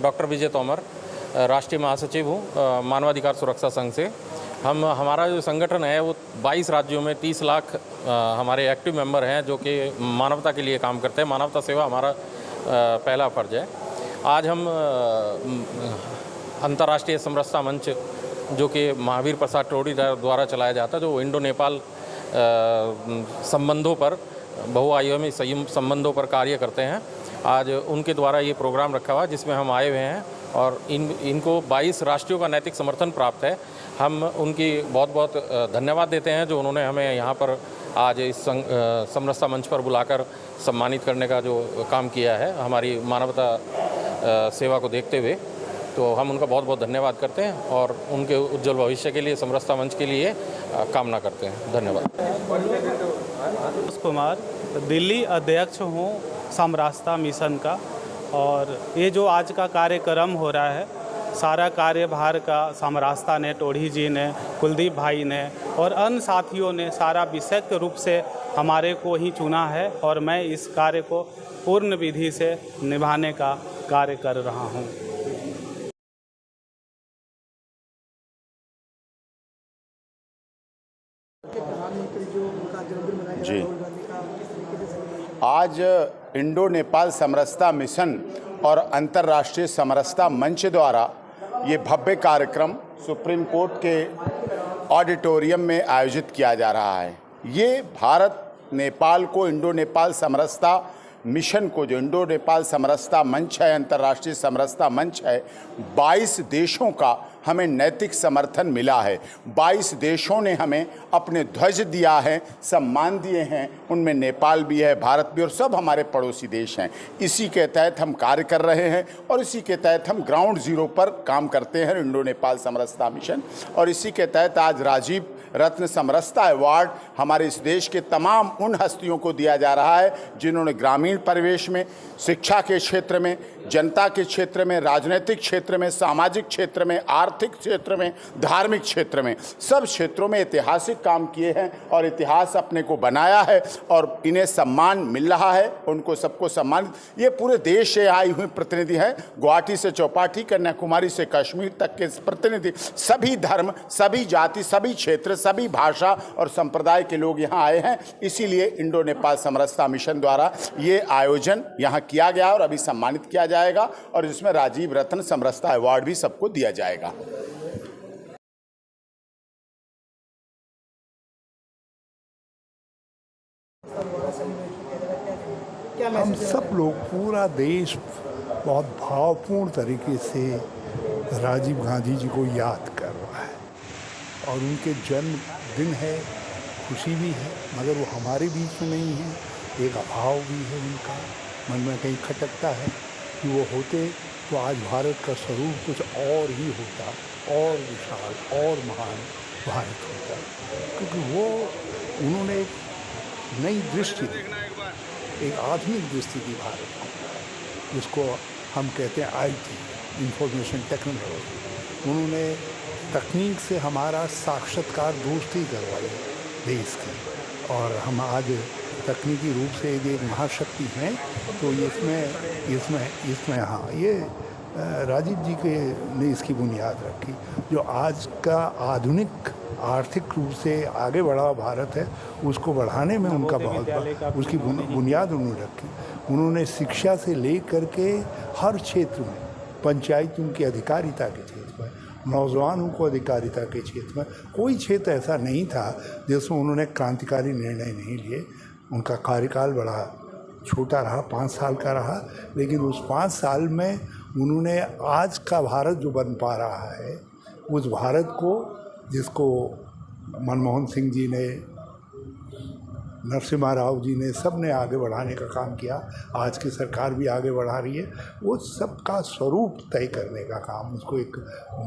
Doctor विजय तोमर, राष्ट्रीय महासचिव हूँ मानवाधिकार सुरक्षा संघ से। हमारा जो संगठन है वो 22 राज्यों में 30 लाख हमारे एक्टिव मेंबर हैं जो कि मानवता के लिए काम करते हैं। मानवता सेवा हमारा पहला फ़र्ज है। आज हम अंतर्राष्ट्रीय समरसता मंच जो कि महावीर प्रसाद टोडी द्वारा चलाया जाता है, जो इंडो नेपाल संबंधों पर, बहुआयामी संबंधों पर कार्य करते हैं, आज उनके द्वारा ये प्रोग्राम रखा हुआ जिसमें हम आए हुए हैं और इनको 22 राष्ट्रों का नैतिक समर्थन प्राप्त है। हम उनकी बहुत बहुत धन्यवाद देते हैं जो उन्होंने हमें यहाँ पर आज इस समरसता मंच पर बुलाकर सम्मानित करने का जो काम किया है हमारी मानवता सेवा को देखते हुए। तो हम उनका बहुत बहुत धन्यवाद करते हैं और उनके उज्जवल भविष्य के लिए समरसता मंच के लिए कामना करते हैं। धन्यवाद। कुमार, दिल्ली अध्यक्ष हूँ समरसता मिशन का, और ये जो आज का कार्यक्रम हो रहा है सारा कार्यभार का समरसता ने, टोडी जी ने, कुलदीप भाई ने और अन्य साथियों ने सारा विषय के रूप से हमारे को ही चुना है और मैं इस कार्य को पूर्ण विधि से निभाने का कार्य कर रहा हूँ। जी, आज इंडो नेपाल समरसता मिशन और अंतर्राष्ट्रीय समरसता मंच द्वारा ये भव्य कार्यक्रम सुप्रीम कोर्ट के ऑडिटोरियम में आयोजित किया जा रहा है। ये भारत नेपाल को इंडो नेपाल समरसता मिशन को, जो इंडो नेपाल समरसता मंच है, अंतर्राष्ट्रीय समरसता मंच है, 22 देशों का हमें नैतिक समर्थन मिला है। 22 देशों ने हमें अपने ध्वज दिया है, सम्मान दिए हैं, उनमें नेपाल भी है, भारत भी, और सब हमारे पड़ोसी देश हैं। इसी के तहत हम कार्य कर रहे हैं और इसी के तहत हम ग्राउंड जीरो पर काम करते हैं, इंडो नेपाल समरसता मिशन। और इसी के तहत आज राजीव रत्न समरसता अवार्ड हमारे इस देश के तमाम उन हस्तियों को दिया जा रहा है जिन्होंने ग्रामीण परिवेश में, शिक्षा के क्षेत्र में, जनता के क्षेत्र में, राजनीतिक क्षेत्र में, सामाजिक क्षेत्र में, आर्थिक क्षेत्र में, धार्मिक क्षेत्र में, सब क्षेत्रों में ऐतिहासिक काम किए हैं और इतिहास अपने को बनाया है और इन्हें सम्मान मिल रहा है। उनको सबको सम्मानित, ये पूरे देश से आई हुई प्रतिनिधि हैं, गुवाहाटी से चौपाटी, कन्याकुमारी से कश्मीर तक के प्रतिनिधि, सभी धर्म, सभी जाति, सभी क्षेत्र, सभी भाषा और संप्रदाय के लोग यहाँ आए हैं। इसीलिए इंडो नेपाल समरसता मिशन द्वारा ये आयोजन यहाँ किया गया और अभी सम्मानित किया जाएगा और इसमें राजीव रत्न समरसता अवार्ड भी सबको दिया जाएगा। हम सब लोग, पूरा देश बहुत भावपूर्ण तरीके से राजीव गांधी जी को याद कर रहा है और उनके जन्मदिन है, खुशी भी है, मगर वो हमारे बीच में नहीं है। एक अभाव भी है, उनका मन में कहीं खटकता है कि वो होते तो आज भारत का स्वरूप कुछ और ही होता, और विशाल और महान भारत होता, क्योंकि वो उन्होंने एक नई दृष्टि दी, एक आधुनिक दृष्टि दी भारत को, जिसको हम कहते हैं IT, इंफॉर्मेशन टेक्नोलॉजी। उन्होंने तकनीक से हमारा साक्षात्कार दोस्ती करवाई देश की, और हम आज तकनीकी रूप से यदि एक महाशक्ति हैं तो इसमें हाँ, ये राजीव जी के ने इसकी बुनियाद रखी। जो आज का आधुनिक आर्थिक रूप से आगे बढ़ा भारत है, उसको बढ़ाने में उनका बहुत उसकी बुनियाद उन्होंने रखी। उन्होंने शिक्षा से लेकर के हर क्षेत्र में, पंचायत उनकी अधिकारिता के क्षेत्र में, नौजवानों को अधिकारिता के क्षेत्र में, कोई क्षेत्र ऐसा नहीं था जिसमें उन्होंने क्रांतिकारी निर्णय नहीं लिए। उनका कार्यकाल बड़ा छोटा रहा, 5 साल का रहा, लेकिन उस 5 साल में उन्होंने आज का भारत जो बन पा रहा है, उस भारत को, जिसको मनमोहन सिंह जी ने, नरसिम्हा राव जी ने, सब ने आगे बढ़ाने का काम किया, आज की सरकार भी आगे बढ़ा रही है, वो सबका स्वरूप तय करने का काम, उसको एक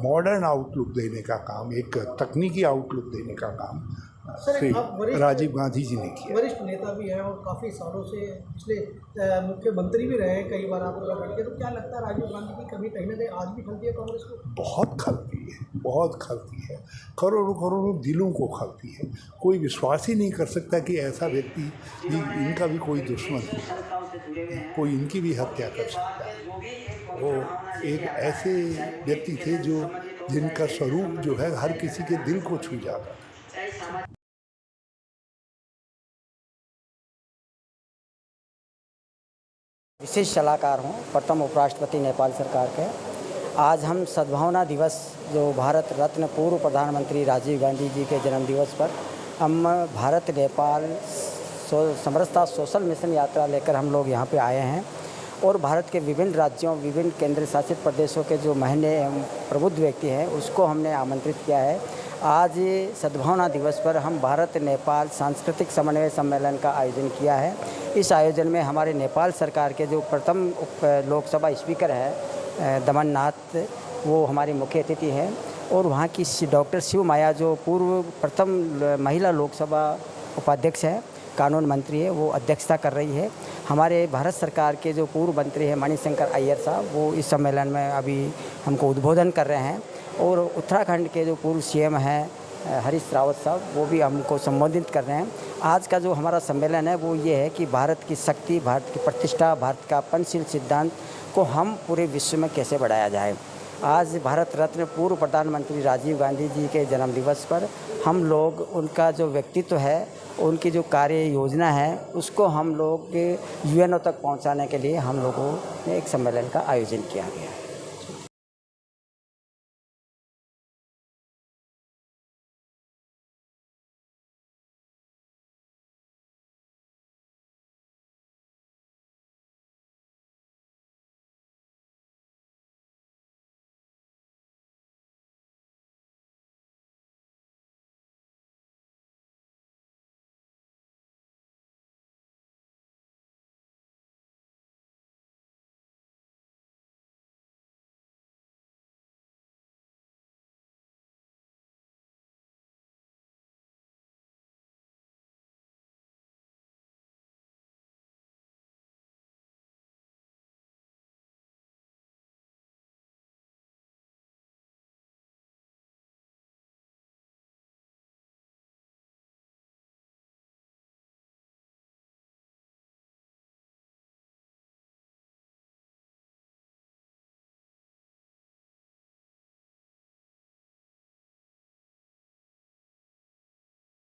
मॉडर्न आउटलुक देने का काम, एक तकनीकी आउटलुक देने का काम राजीव गांधी जी ने किया। वरिष्ठ नेता भी हैं और काफ़ी सालों से पिछले मुख्यमंत्री भी रहे हैं, कई बार आप लड़के, तो क्या लगता है राजीव गांधी की कभी कहीं ना कहीं आज भी खलती है कांग्रेस को? बहुत खलती है, बहुत खलती है, करोड़ों करोड़ों दिलों को खलती है। कोई विश्वास ही नहीं कर सकता कि ऐसा व्यक्ति, इनका भी कोई दुश्मन है, कोई इनकी भी हत्या कर सकता है। वो एक ऐसे व्यक्ति थे जिनका स्वरूप जो है हर किसी के दिल को छू जाता था। विशेष सलाहकार हूँ, प्रथम उपराष्ट्रपति नेपाल सरकार के। आज हम सद्भावना दिवस जो भारत रत्न पूर्व प्रधानमंत्री राजीव गांधी जी के जन्म दिवस पर हम भारत नेपाल समरसता सोशल मिशन यात्रा लेकर हम लोग यहाँ पे आए हैं और भारत के विभिन्न राज्यों, विभिन्न केंद्र शासित प्रदेशों के जो महीने प्रबुद्ध व्यक्ति हैं उसको हमने आमंत्रित किया है। आज सद्भावना दिवस पर हम भारत नेपाल सांस्कृतिक समन्वय सम्मेलन का आयोजन किया है। इस आयोजन में हमारे नेपाल सरकार के जो प्रथम लोकसभा स्पीकर है दमन नाथ, वो हमारी मुख्य अतिथि हैं और वहाँ की डॉक्टर शिव माया जो पूर्व प्रथम महिला लोकसभा उपाध्यक्ष है, कानून मंत्री है, वो अध्यक्षता कर रही है। हमारे भारत सरकार के जो पूर्व मंत्री हैं मणिशंकर अय्यर साहब, वो इस सम्मेलन में अभी हमको उद्बोधन कर रहे हैं और उत्तराखंड के जो पूर्व सीएम हैं हरीश रावत साहब, वो भी हमको संबोधित कर रहे हैं। आज का जो हमारा सम्मेलन है वो ये है कि भारत की शक्ति, भारत की प्रतिष्ठा, भारत का पंचशील सिद्धांत को हम पूरे विश्व में कैसे बढ़ाया जाए। आज भारत रत्न पूर्व प्रधानमंत्री राजीव गांधी जी के जन्म दिवस पर हम लोग उनका जो व्यक्तित्व है, उनकी जो कार्य योजना है, उसको हम लोग यूएनओ तक पहुंचाने के लिए हम लोगों ने एक सम्मेलन का आयोजन किया गया।